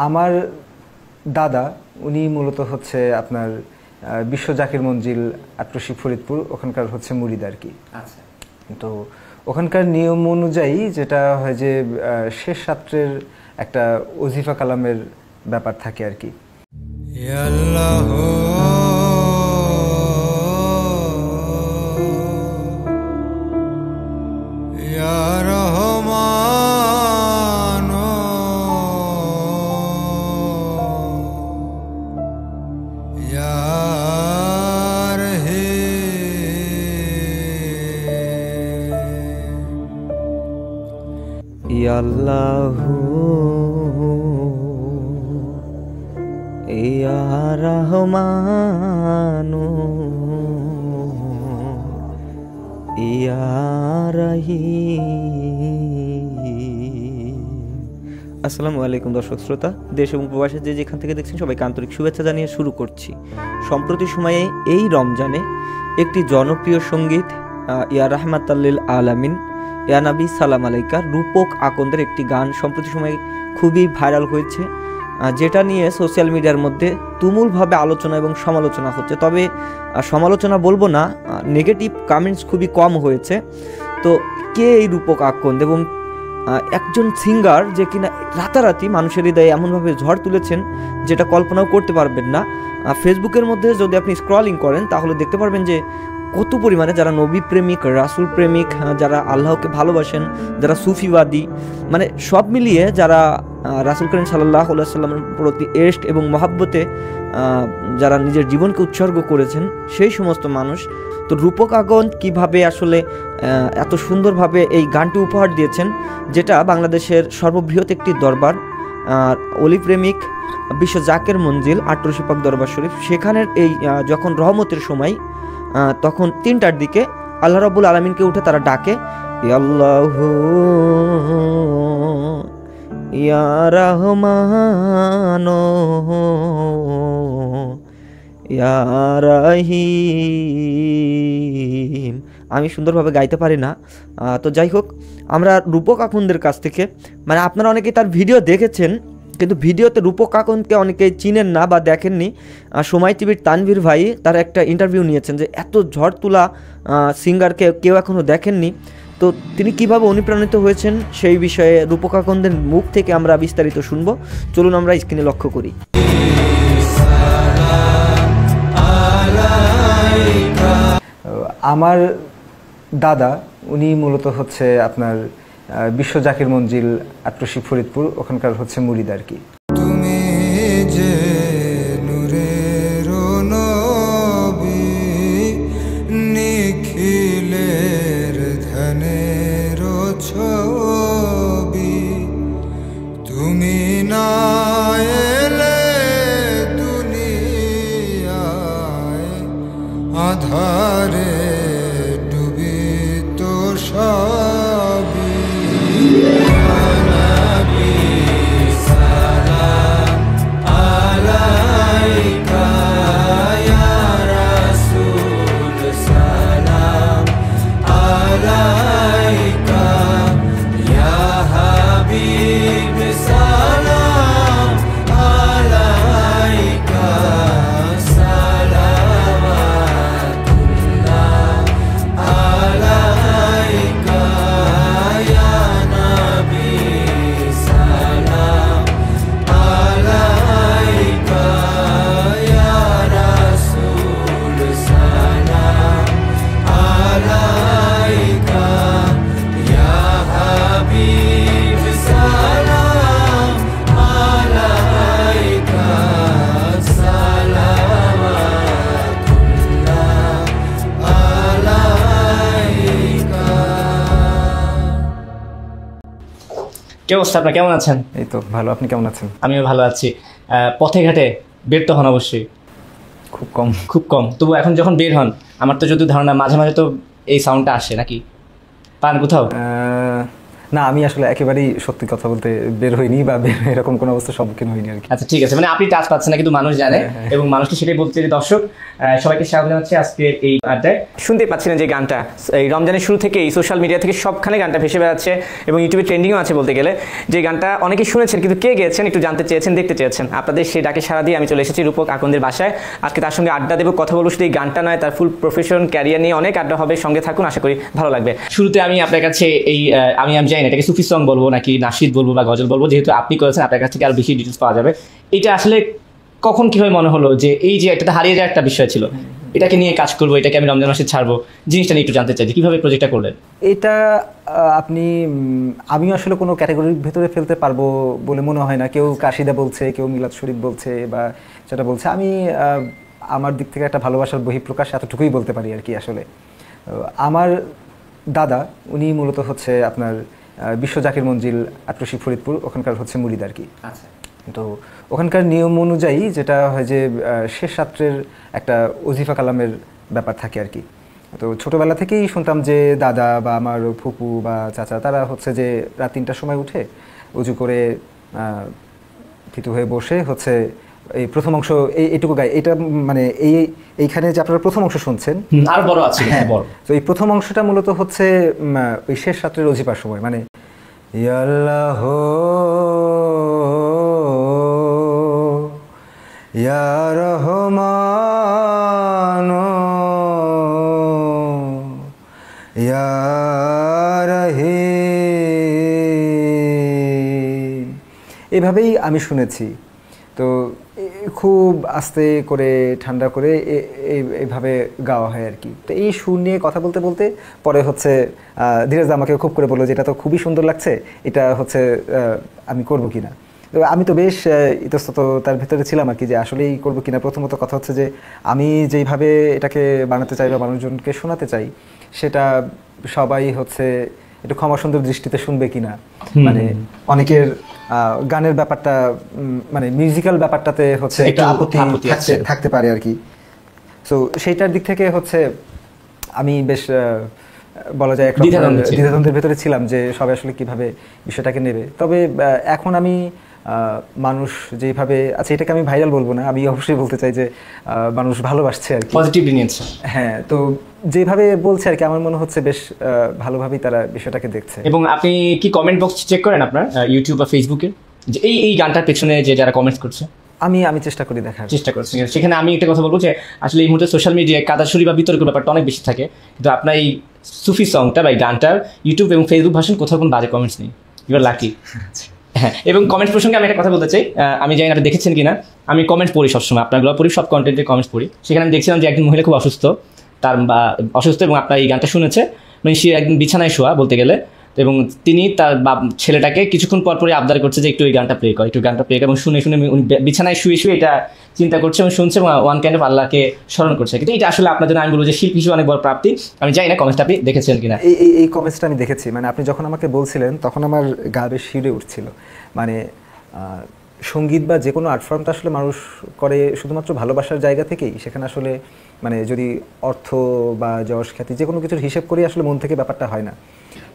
আমার দাদা উনি মূলত হচ্ছে আপনার বিশ্ব জাকির মঞ্জিল আটরশি ফরিদপুর ওখানকার হচ্ছে মুরিদ আর কি। আচ্ছা, তো ওখানকার নিয়ম অনুযায়ী যেটা হয় যে শেষ রাত্রের একটা ওজিফা কালামের ব্যাপার থাকে আর কি। আল্লাহু ইয়া রহমানু ইয়া রহিম। আসসালামু আলাইকুম দর্শক শ্রোতা, দেশ এবং প্রবাসে যে যেখান থেকে দেখছেন সবাইকে আন্তরিক শুভেচ্ছা জানিয়ে শুরু করছি। সম্প্রতি সময়ে এই রমজানে একটি জনপ্রিয় সঙ্গীত ইয়া রাহমাতাল্লিল আলামিন ইয়া নবী সালাম আলাইকা রূপক আকন্দের একটি গান সম্প্রতি সময়ে খুবই ভাইরাল হয়েছে, যেটা নিয়ে সোশ্যাল মিডিয়ার মধ্যে তুমুলভাবে আলোচনা এবং সমালোচনা হচ্ছে। তবে সমালোচনা বলবো না, নেগেটিভ কমেন্টস খুবই কম হয়েছে। তো কে এই রূপক আকন্দ এবং একজন সিঙ্গার যে কিনা রাতারাতি মানুষের হৃদয়ে এমনভাবে ঝড় তুলেছেন যেটা কল্পনাও করতে পারবেন না। ফেসবুকের মধ্যে যদি আপনি স্ক্রলিং করেন তাহলে দেখতে পারবেন যে কত পরিমাণে যারা নবী প্রেমিক, রাসুল প্রেমিক, যারা আল্লাহকে ভালোবাসেন, যারা সুফিবাদী, মানে সব মিলিয়ে যারা রাসুল করিম সাল্লাল্লাহু আলাইহি সাল্লামের প্রতি এশক এবং মহাব্বতে যারা নিজের জীবনকে উৎসর্গ করেছেন সেই সমস্ত মানুষ। তো রূপক আকন্দ কীভাবে আসলে এত সুন্দরভাবে এই গানটি উপহার দিয়েছেন, যেটা বাংলাদেশের সর্ববৃহৎ একটি দরবার অলি প্রেমিক বিশ্ব জাকির মঞ্জিল আটরশি পাক দরবার শরীফ, সেখানের এই যখন রহমতের সময় তখন 3টার দিকে আল্লাহ রাব্বুল আলামিনকে উঠে তারা ডাকে, আল্লাহু ইয়া রহমান ইয়া রহিম। আমি সুন্দরভাবে গাইতে পারি না, তো যাই হোক, আমরা রূপক আকন্দের কাছ থেকে, মানে আপনারা অনেকেই তার ভিডিও দেখেছেন কিন্তু ভিডিওতে রূপক আকন্দকে অনেকেই চিনেন না বা দেখেননি। সময় টিভির তানভীর ভাই তার একটা ইন্টারভিউ নিয়েছেন যে এত ঝড় তোলা সিঙ্গারকে কেউ এখনও দেখেননি। তো তিনি কিভাবে অনুপ্রাণিত হয়েছেন সেই বিষয়ে রূপক আকন্দের মুখ থেকে আমরা বিস্তারিত শুনবো। চলুন আমরা স্ক্রিনে লক্ষ্য করি। আমার দাদা উনি মূলত হচ্ছে আপনার বিশ্ব জাকির মঞ্জিল আটরশি ফরিদপুর ওখানকার হচ্ছে মুরিদ আর কি। তুমি যে নূরের নবী, নিখিলের ধ্যানের ছবি, তুমি না এলে দুনিয়ায় আধারে ডুবিত সবই। কি অবস্থা আপনার, কেমন আছেন? এই তো ভালো, আপনি কেমন আছেন? আমিও ভালো আছি। পথে ঘাটে বের তো হন অবশ্যই? খুব কম। তবু এখন যখন বের হন, আমার তো যদি ধারণা মাঝে মাঝে তো এই সাউন্ডটা আসে, নাকি পান কোথাও? না, আমি আসলে একেবারেই সত্যি কথা বলতে বের হইনি বা এরকম কোনো অবস্থার সম্মুখীন হইনি আর কি। আচ্ছা ঠিক আছে, মানে আপনি টাচ পাচ্ছেন না কিন্তু মানুষ জানে এবং মানুষকে সেটাই বলতে চাই। দর্শক সবাইকে স্বাগত জানাচ্ছি আজকের এই আড্ডায়। শুনতেই পাচ্ছিলেন যে গানটা এই রমজানের শুরু থেকে এই সোশ্যাল মিডিয়া থেকে সবখানে গানটা ভেসে বেড়াচ্ছে এবং ইউটিউবে ট্রেন্ডিংও আছে বলতে গেলে। যে গানটা অনেকেই শুনেছেন কিন্তু কে গেয়েছেন একটু জানতে চেয়েছেন, দেখতে চেয়েছেন। আপনাদের সেই ডাকে সাড়া দিয়ে আমি চলে এসেছি রূপক আকন্দের বাসায়। আজকে তার সঙ্গে আড্ডা দেবো, কথা বলবো শুধু এই গানটা নয়, তার ফুল প্রফেশন ক্যারিয়ার নিয়ে অনেক আড্ডা হবে। সঙ্গে থাকুন, আশা করি ভালো লাগবে। শুরুতে আমি আপনার কাছে এই আমি জানি না এটাকে সুফি সং বলবো নাকি নাশিদ বলবো বা গজল বলবো, যেহেতু আপনি করেছেন আপনার কাছ থেকে আরো বেশি ডিটেলস পাওয়া যাবে। এটা আসলে কখন কিভাবে মনে হলো যে এই যে একটা হারিয়ে যাওয়ার একটা বিষয় ছিল, এটাকে নিয়ে কাজ করবো, এটাকে আমি রমজান মাসে ছাড়বো, জিনিসটা নিয়ে একটু জানতে চাই যে কিভাবে প্রজেক্টটা করলেন? এটা আমিও আসলে কোনো ক্যাটাগরির ভেতরে ফেলতে পারবো বলে মনে হয় না। কেউ কাশিদা বলছে, কেউ মিলাদ শরীফ বলছে বা সেটা বলছে। আমি আমার দিক থেকে একটা ভালোবাসার বহিঃপ্রকাশ এতটুকুই বলতে পারি আর কি। আসলে আমার দাদা উনি মূলত হচ্ছে আপনার বিশ্ব জাকির মঞ্জিল আটরশি ফরিদপুর, ওখানকার হচ্ছে মুরিদ আর কি। আচ্ছা। তো ওখানকার নিয়ম অনুযায়ী যেটা হয় যে শেষ রাত্রের একটা ওজিফা কালামের ব্যাপার থাকে আর কি। তো ছোটোবেলা থেকেই শুনতাম যে দাদা বা আমার ফুপু বা চাচা তারা হচ্ছে যে রাত 3টার সময় উঠে উজু করে থিতু হয়ে বসে হচ্ছে এই প্রথম অংশ এইটুকু গায়। এটা মানে এইখানে যে আপনারা প্রথম অংশ শুনছেন আর বড় আছে, হ্যাঁ বড়। তো এই প্রথম অংশটা মূলত হচ্ছে ওই শেষ রাত্রের ওজিফার সময়, মানে ইয়া আল্লাহ ইয়া রহমান ইয়া রহিম, এভাবেই আমি শুনেছি। তো খুব আস্তে করে ঠান্ডা করে এইভাবে গাওয়া হয় আর কি। তো এই সুর নিয়ে কথা বলতে বলতে পরে হচ্ছে ধীরাজ আমাকে খুব করে বললো যে এটা তো খুবই সুন্দর লাগছে, এটা হচ্ছে আমি করবো কিনা। তো আমি তো বেশ ইতস্তত তার ভিতরে ছিলাম আর কি, যে আসলেই করবো কিনা। প্রথমত কথা হচ্ছে যে আমি যেইভাবে এটাকে বানাতে চাই বা মানুষজনকে শোনাতে চাই সেটা সবাই হচ্ছে একটু ক্ষমা সুন্দর দৃষ্টিতে শুনবে কিনা। মানে অনেকের গানের ব্যাপারটা মানে মিউজিক্যাল ব্যাপারটাতে হচ্ছে একটা আপত্তি থাকতে পারে আর কি। সো সেইটার দিক থেকে হচ্ছে আমি বেশ বলা যায় দ্বিধাদ্বন্দ্বের ভেতরে ছিলাম যে সবাই আসলে কিভাবে বিষয়টাকে নেবে। তবে এখন আমি মানুষ যেভাবে, আচ্ছা এটাকে আমি ভাইরাল বলবো না, আমি অবশ্যই বলতে চাই যে মানুষ ভালোবাসছে আর কি, পজিটিভলি নিয়েছে। হ্যাঁ, তো যেভাবে বলছে আর কি আমার মনে হচ্ছে বেশ ভালোভাবেই তারা বিষয়টাকে দেখছে। এবং আপনি কি কমেন্ট বক্স চেক করেন আপনার ইউটিউব বা ফেসবুকে যে এই গানটার পেছনে যে যারা কমেন্টস করছে? আমি চেষ্টা করি দেখার, চেষ্টা করছি। সেখানে আমি একটা কথা বলবো যে আসলে এই মুহূর্তে সোশ্যাল মিডিয়ায় কাদাছড়ি বা বিতর্কের ব্যাপারটা অনেক বেশি থাকে, কিন্তু আপনার এই সুফি সংটা বা এই গানটার ইউটিউব এবং ফেসবুক ভার্সন কোথাও কোনো বাজে কমেন্টস নেই। You are lucky. হ্যাঁ, এবং কমেন্টস প্রসঙ্গে আমি একটা কথা বলতে চাই। আমি জানি না আপনি দেখেছেন কিনা, আমি কমেন্ট পড়ি সবসময়, আপনারগুলো পড়ি, সব কন্টেন্টের কমেন্টস পড়ি। সেখানে আমি দেখছিলাম যে একজন মহিলা খুব অসুস্থ, তার অসুস্থ এবং আপনার এই গানটা শুনেছে, মানে সে একদম বিছানায় শোয়া বলতে গেলে, এবং তিনি তার ছেলেটাকে কিছুক্ষণ পর পরই আবদার করছে যে একটু এই গানটা প্লে কর, একটু গানটা প্লে কর, এবং শুনে শুনে উনি বিছানায় শুয়ে শুয়ে এটা চিন্তা করছে এবং শুনছে এবং ওয়ান কাইন্ড অফ আল্লাহকে স্মরণ করছে। কিন্তু এটা আসলে আপনার জন্য আমি বলবো যে শিল্পী হিসেবে অনেক বড় প্রাপ্তি। আমি জানি না কমেন্টটা আপনি দেখেছেন কিনা। এই কমেন্টসটা আমি দেখেছি, মানে আপনি যখন আমাকে বলছিলেন তখন আমার গা বেশ শিউরে উঠছিল। মানে সঙ্গীত বা যে কোনো আর্ট ফর্মটা আসলে মানুষ করে শুধুমাত্র ভালোবাসার জায়গা থেকেই। সেখানে আসলে মানে যদি অর্থ বা যশ খ্যাতি যে কোনো কিছুর হিসেব করে আসলে মন থেকে ব্যাপারটা হয় না।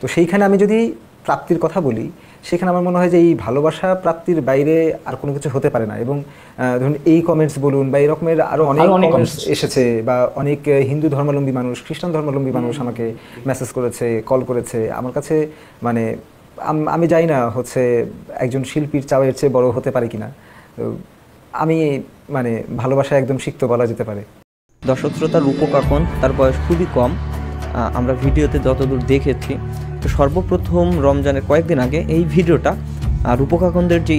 তো সেইখানে আমি যদি প্রাপ্তির কথা বলি, সেখানে আমার মনে হয় যে এই ভালোবাসা প্রাপ্তির বাইরে আর কোনো কিছু হতে পারে না। এবং ধরুন এই কমেন্টস বলুন বা এই রকমের আরও অনেক কমেন্টস এসেছে, বা অনেক হিন্দু ধর্মাবলম্বী মানুষ, খ্রিস্টান ধর্মাবলম্বী মানুষ আমাকে মেসেজ করেছে, কল করেছে আমার কাছে। মানে আমি জানি না হচ্ছে একজন শিল্পীর চাওয়ার চেয়ে বড় হতে পারে কিনা। আমি মানে ভালোবাসা একদম সিক্ত বলা যেতে পারে। দর্শক শ্রোতা, রূপক আকন, তার বয়স খুবই কম, আমরা ভিডিওতে যতদূর দেখেছি। তো সর্বপ্রথম রমজানের কয়েকদিন আগে এই ভিডিওটা রূপক আকন্দের যে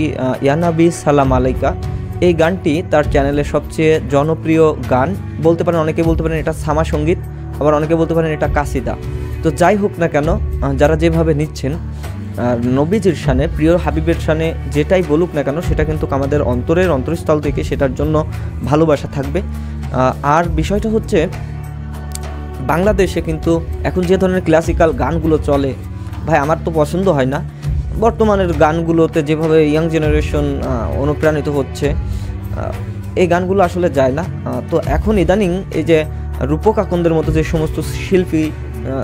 ইয়ানাবি সালাম আলাইকা, এই গানটি তার চ্যানেলের সবচেয়ে জনপ্রিয় গান বলতে পারেন। অনেকে বলতে পারেন এটা সামা সঙ্গীত, আবার অনেকে বলতে পারেন এটা কাসিদা। তো যাই হোক না কেন, যারা যেভাবে নিচ্ছেন নবীজির শানে, প্রিয় হাবিবের শানে যেটাই বলুক না কেন, সেটা কিন্তু আমাদের অন্তরস্থল থেকে সেটার জন্য ভালোবাসা থাকবে। আর বিষয়টা হচ্ছে বাংলাদেশে কিন্তু এখন যে ধরনের ক্লাসিক্যাল গানগুলো চলে, ভাই আমার তো পছন্দ হয় না। বর্তমানের গানগুলোতে যেভাবে ইয়াং জেনারেশন অনুপ্রাণিত হচ্ছে, এই গানগুলো আসলে যায় না। তো এখন ইদানিং এই যে রূপক আকন্দের মতো যে সমস্ত শিল্পী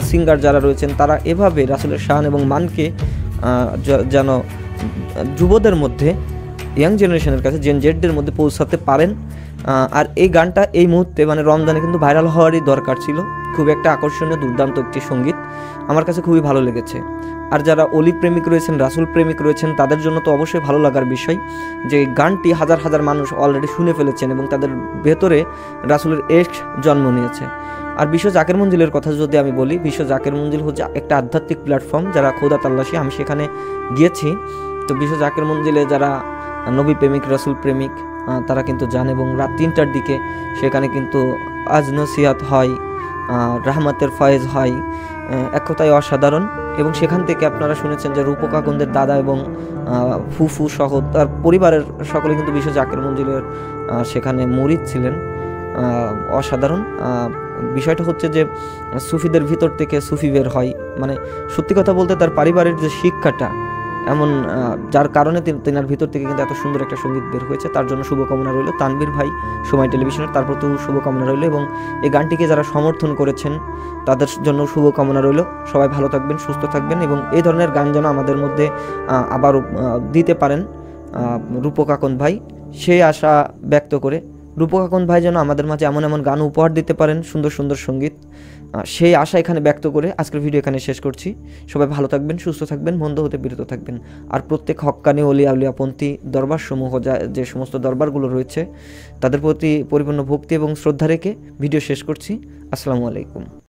সিঙ্গার যারা রয়েছেন তারা এভাবে রাসূলের শান এবং মানকে যেন যুবদের মধ্যে, ইয়াং জেনারেশনের কাছে, জেন জেডদের মধ্যে পৌঁছাতে পারেন। আর এই গানটা এই মুহূর্তে মানে রমজানে কিন্তু ভাইরাল হওয়ারই দরকার ছিল। খুব একটা আকর্ষণীয় দুর্দান্ত একটি সঙ্গীত, আমার কাছে খুবই ভালো লেগেছে। আর যারা অলি প্রেমিক রয়েছেন, রাসূল প্রেমিক রয়েছেন, তাদের জন্য তো অবশ্যই ভালো লাগার বিষয় যে গানটি হাজার হাজার মানুষ অলরেডি শুনে ফেলেছেন এবং তাদের ভেতরে রাসূলের ইশক জন্ম নিয়েছে। আর বিশ্ব জাকের মঞ্জিলের কথা যদি আমি বলি, বিশ্ব জাকের মঞ্জিল হচ্ছে একটা আধ্যাত্মিক প্ল্যাটফর্ম, যারা খোদা তাল্লাশি, আমি সেখানে গিয়েছি। তো বিশ্ব জাকের মঞ্জিলে যারা নবী প্রেমিক, রাসূল প্রেমিক তারা কিন্তু যান এবং রাত 3টার দিকে সেখানে কিন্তু আজ নসিহাত হয়, রাহমাতের ফয়েজ হয়, এক কথায় অসাধারণ। এবং সেখান থেকে আপনারা শুনেছেন যে রূপক আকন্দের দাদা এবং ফুফু সহ তার পরিবারের সকলে কিন্তু বিশ্ব জাকের মঞ্জিলের সেখানে মুরিদ ছিলেন। অসাধারণ বিষয়টা হচ্ছে যে সুফিদের ভিতর থেকে সুফি বের হয়, মানে সত্যি কথা বলতে তার পারিবারিক যে শিক্ষাটা এমন, যার কারণে তেনার ভিতর থেকে কিন্তু এত সুন্দর একটা সঙ্গীত বের হয়েছে। তার জন্য শুভকামনা রইল। তানভীর ভাই, সময় টেলিভিশনের, তার প্রতিও শুভকামনা রইল এবং এই গানটিকে যারা সমর্থন করেছেন তাদের জন্য শুভকামনা রইল। সবাই ভালো থাকবেন, সুস্থ থাকবেন এবং এই ধরনের গান যেন আমাদের মধ্যে আবারও দিতে পারেন রূপক আকন্দ ভাই, সেই আশা ব্যক্ত করে রূপক আকন্দ ভাই যেন আমাদের মাঝে এমন এমন গান উপহার দিতে পারেন, সুন্দর সুন্দর সঙ্গীত, সেই আশা এখানে ব্যক্ত করে আজকের ভিডিও এখানে শেষ করছি। সবাই ভালো থাকবেন, সুস্থ থাকবেন, মন্দ হতে বিরত থাকবেন। আর প্রত্যেক হক্কানি ওলিয়া উলিয়াপন্থী দরবারসমূহ যে সমস্ত দরবারগুলো রয়েছে তাদের প্রতি পরিপূর্ণ ভক্তি এবং শ্রদ্ধা রেখে ভিডিও শেষ করছি। আসসালামু আলাইকুম।